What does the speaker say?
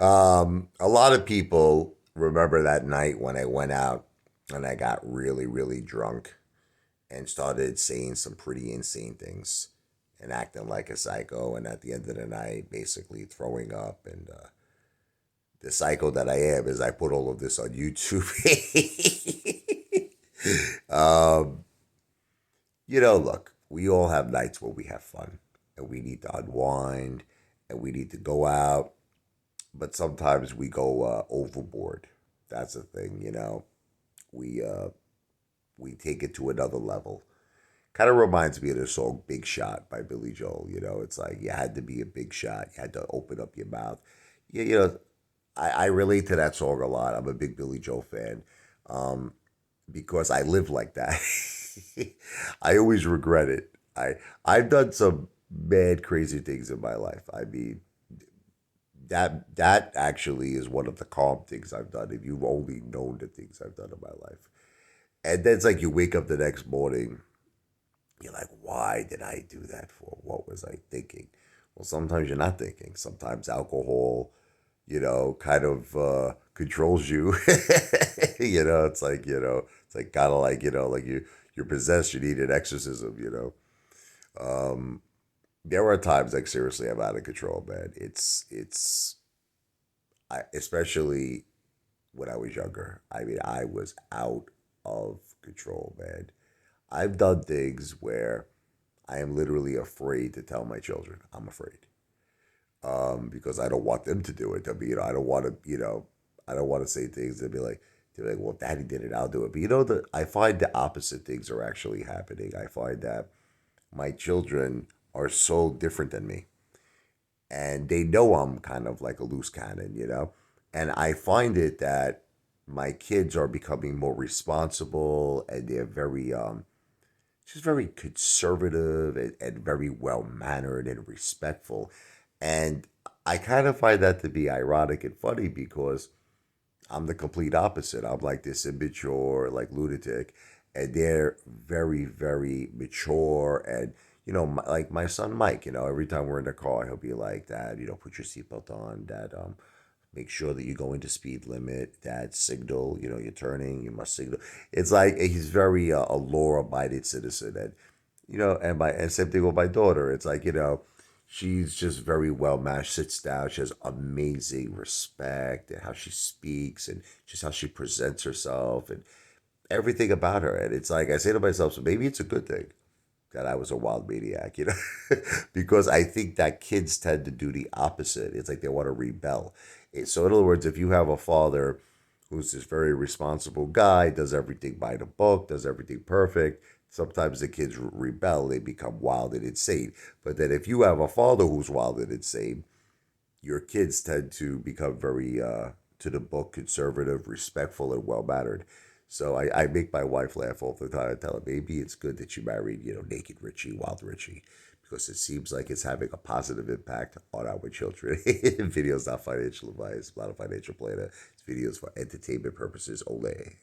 A lot of people remember that night when I went out and I got really, really drunk and started saying some pretty insane things and acting like a psycho. And at the end of the night, basically throwing up. And the psycho that I am is I put all of this on YouTube. um, look, we all have nights where we have fun and we need to unwind and we need to go out, but sometimes we go overboard. That's the thing. We uh, we take it to another level. Kind of reminds me of the song "Big Shot" by Billy Joel. It's like you had to be a big shot. You had to open up your mouth. I relate to that song a lot. I'm a big Billy Joel fan um, because I live like that. I always regret it. I've done some mad crazy things in my life. I mean, that actually is one of the calm things I've done. If you've only known the things I've done in my life, and then it's like you wake up the next morning, you're like, why did I do that for? What was I thinking? Well, sometimes you're not thinking. Sometimes alcohol, kind of controls you. It's like kind of like like you're possessed. You need an exorcism. Um, there are times like seriously I'm out of control, man. Especially when I was younger. I mean, I was out of control, man. I've done things where I am literally afraid to tell my children. I'm afraid because I don't want them to do it. I mean, I don't want to, I don't want to say things that be like, they're like, well, if Daddy did it, I'll do it. But I find the opposite things are actually happening. I find that my children are so different than me, and they know I'm kind of like a loose cannon. And I find it that my kids are becoming more responsible, and they're very she's very conservative and very well mannered and respectful. And I kind of find that to be ironic and funny because I'm the complete opposite. I'm like this immature, like lunatic, and they're very, very mature. And like my son Mike, every time we're in the car, he'll be like, "Dad, put your seatbelt on. Dad, make sure that you go into speed limit. Dad, signal. You're turning. You must signal." It's like he's very a law-abiding citizen, and same thing with my daughter. It's like she's just very well matched. Sits down. She has amazing respect and how she speaks and just how she presents herself and everything about her. And it's like I say to myself, so maybe it's a good thing that I was a wild maniac, because I think that kids tend to do the opposite. It's like they want to rebel. So, in other words, if you have a father who's this very responsible guy, does everything by the book, does everything perfect, sometimes the kids rebel, they become wild and insane. But then if you have a father who's wild and insane, your kids tend to become very to the book, conservative, respectful, and well mannered. So I make my wife laugh all the time. I tell her, maybe it's good that you married, naked Richie, wild Richie, because it seems like it's having a positive impact on our children. Video's not financial advice, not a financial planner. It's videos for entertainment purposes only.